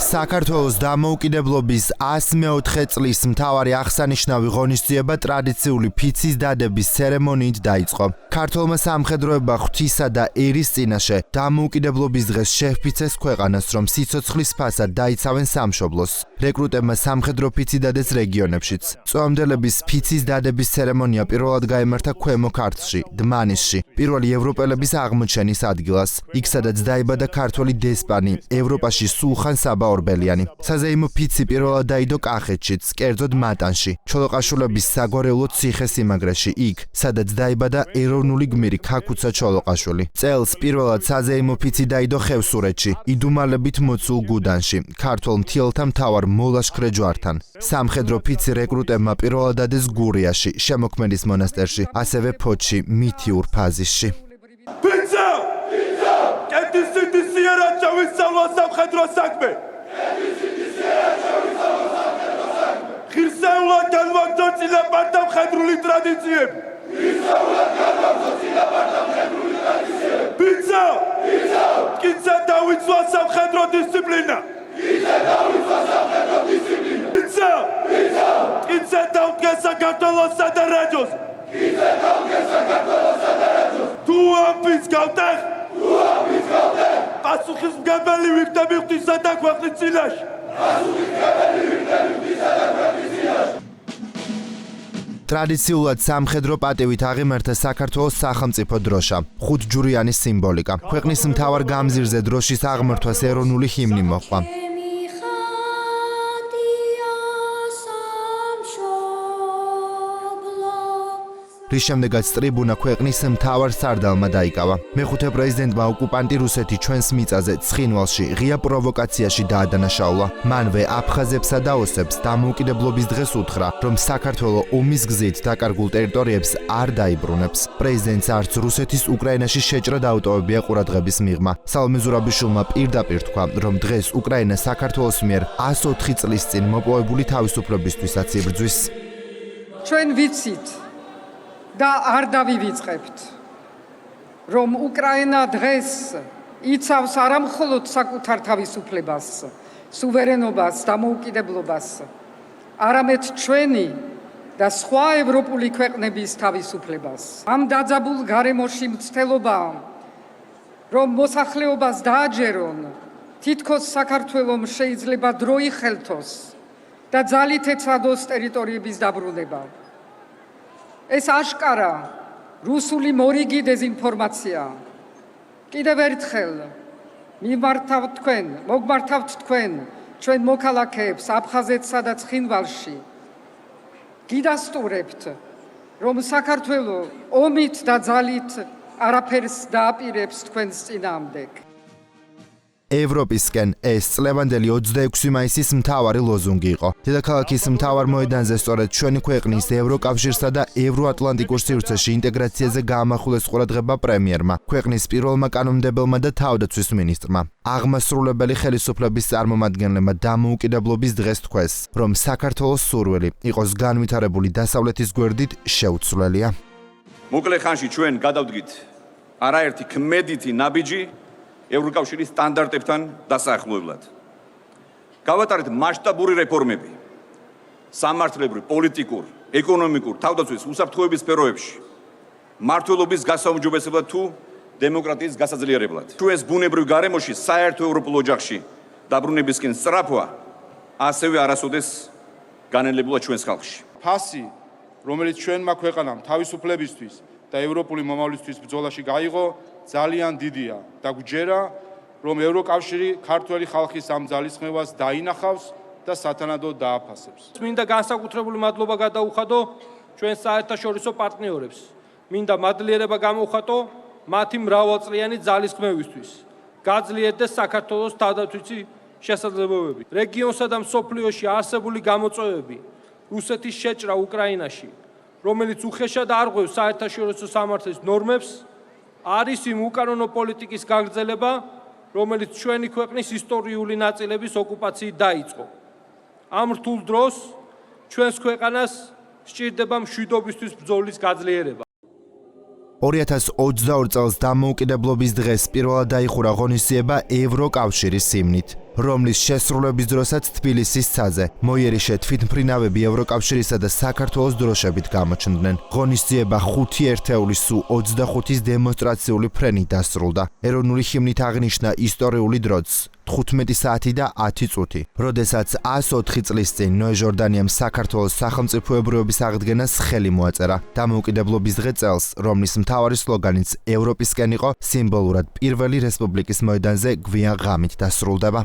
საქართველოს დამოუკიდებლობის 104 წლის მთავარი აღსანიშნავი ღონისძიება ტრადიციული ფიცის დადების ცერემონიით დაიწყო. ქართველმა სამხედროებმა ღვთისა და ერის წინაშე დამოუკიდებლობის დღეს შეჰფიცეს ქვეყანას, რომ სიცოცხლის ფასად დაიცავენ სამშობლოს. რეკრუტებმა სამხედრო ფიცი დადეს რეგიონებშიც. წვეამდელების ფიცის დადების ცერემონია პირველად გაიმართა ქვემო ქართლში, დმანისში, პირველი ევროპელების აღმოჩენის ადგილას. იქ სადაც დაიბადა ქართველი დესპანი, ევროპაში სულხან საბა ორბელიანი. საზეიმო ფიცი პირველად დაიდო კახეთშიც, კერძოდ მატანში, ჩოლოყაშვილების საგვარეულო ციხე-სიმაგრეში, იქ, სადაც დაიბადა ეროვნული გმირი ქაქუცა ჩოლოყაშვილი. წელს პირველად საზეიმო ფიცი დაიდო ხევსურეთში, იდუმალებით მოწულ გუდანში, ქართველ მთიელთა მთავარ მოლაშქრე ჯვართან. სამხედრო ფიცი რეკრუტებმა პირველად დადეს გურიაში, შემოქმედის მონასტერში, ასევე ფოთში, მითიურ ფაზისში. სამხედრო საქმე. ღირსეულად განვაგრძელდა მხედრული ტრადიციები. ბიცა! კიდე დავიცვა სამხედრო დისციპლინა. ბიცა! კიდე დავდგე საქართველოსა და რაჯოს. თუ ამბიც გავტეხ პასუხისმგებელი ვიქნები ღვთისა და ქვეყნის წინაშე. ტრადიციულად სამხედრო პატივით აღიმართა საქართველოს სახელმწიფო დროშა, ხუთჯვრიანი სიმბოლიკა. ქვეყნის მთავარ გამზირზე დროშის აღმართვას ეროვნული ჰიმნი მოჰყვა. რის შემდეგაც ტრიბუნა ქვეყნის მთავარ სარდალმა დაიკავა. მეხუთე პრეზიდენტმა ოკუპანტი რუსეთი ჩვენს მიწაზე ცხინვალში ღია პროვოკაციაში დაადანაშაულა. მანვე აფხაზებსა და ოსებს დამოუკიდებლობის დღეს უთხრა, რომ საქართველო ომის გზით დაკარგულ ტერიტორიებს არ დაიბრუნებს. პრეზიდენტს არც რუსეთის უკრაინაში შეჭრა დაუტოვებია ყურადღების მიღმა. სალომე ზურაბიშვილმა პირდაპირ თქვა, რომ დღეს უკრაინა საქართველოს მიერ 104 წლის წინ მოპოვებული თავისუფლებისთვისაც იბრძვის. ჩვენ ვიცით და არ დავივიწყებთ, რომ უკრაინა დღეს იცავს არა მხოლოდ საკუთარ თავისუფლებას, სუვერენობას, დამოუკიდებლობას, არამედ ჩვენი და სხვა ევროპული ქვეყნების თავისუფლებას. ამ დაძაბულ გარემოში მცდელობა, რომ მოსახლეობას დააჯერონ, თითქოს საქართველომ შეიძლება დრო იხელთოს და ძალით ეცადოს ტერიტორიების დაბრუნება. ეს აშკარა რუსული მორიგი დეზინფორმაცია. კიდევ ერთხელ მოგმართავთ თქვენ, ჩვენ მოქალაქეებს აფხაზეთსა და ცხინვალში. გიდასტურებთ, რომ საქართველო ომით და ძალით არაფერს დააპირებს თქვენს წინააღმდეგ. ევროპისკენ ეს წლევანდელი 26 მაისის მთავარი ლოზუნგი იყო. დედაქალაქის მთავარ მოედანზე სწორედ ჩვენი ქვეყნის ევროკავშირსა და ევროატლანტიკურ სივრცეში ინტეგრაციაზე გაამახვილეს ყურადღება პრემიერმა, ქვეყნის პირველმა კანონმდებელმა და თავდაცვის მინისტრმა. აღმასრულებელი ხელისუფლების წარმომადგენლებმა დამოუკიდებლობის დღეს თქვეს, რომ საქართველოს სურვილი იყოს განვითარებული დასავლეთის გვერდით შეუცვლელია. მოკლე ხანში ჩვენ გადავდგით არაერთი ქმედითი ნაბიჯი ევროკავშირის სტანდარტებთან დასაახლებლად. გავატარეთ მასშტაბური რეფორმები სამართლებრივ, პოლიტიკურ, ეკონომიკურ, თავდაცვის უსაფრთხოების სფეროებში, მმართველობის გასაუმჯობესებლად თუ დემოკრატიის გასაძლიერებლად. ჩვენს ბუნებრივ გარემოში საერთო ევროპულ ოჯახში დაბრუნებისკენ სწრაფვა ასევე არასოდეს განელებულა ჩვენს ხალხში. ფასი, რომელიც ჩვენმა ქვეყანამ თავისუფლებისთვის და ევროპული მომავლისთვის ბრძოლაში გაიღო, ძალიან დიდია და გვჯერა, რომ ევროკავშირი ქართველი ხალხის ამ ძალისხმევას დაინახავს და სათანადოდ დააფასებს. მინდა განსაკუთრებული მადლობა გადაუხადო ჩვენ საერთაშორისო პარტნიორებს. მინდა მადლიერება გამოვხატო მათი მრავალწლიანი ძალისხმევისთვის. გაძლიერდეს საქართველოს თავდაცვითი შესაძლებლობები. რეგიონსა და მსოფლიოში არსებული გამოწვევები, რუსეთის შეჭრა უკრაინაში, რომელიც უხეშად არღვევს საერთაშორისო სამართლის ნორმებს, არის იმ უკანონო პოლიტიკის გაგრძელება, რომელიც ჩვენი ქვეყნის ისტორიული ნაწილების ოკუპაციით დაიწყო. ამ რთულ დროს ჩვენს ქვეყანას სჭირდება მშვიდობისთვის ბრძოლის გაძლიერება. 2022 წელს დამოუკიდებლობის დღეს პირველად დაიხურა ღონისძიება ევროკავშირის ჰიმნით. რომლის შესრულების დროსაც თბილისის ცაზე მოიერიშე თვითმფრინავები ევროკავშირისა და საქართველოს დროშებით გამოჩნდნენ. ღონისძიება 5 ერთეულის სულ 25-ის დემონსტრაციული ფრენით დასრულდა. ეროვნული ჰიმნით აღნიშნა ისტორიული დროც 15 საათი და 10 წუთი. როდესაც 104 წლის წინ ნოე ჟორდანიამ საქართველოს სახელმწიფოებრიობის აღდგენას ხელი მოაწერა. დამოუკიდებლობის დღე წელს, რომლის მთავარი სლოგანიც ევროპისკენ იყო, სიმბოლურად პირველი რესპუბლიკის მოედანზე გვიან ღამით დასრულდება.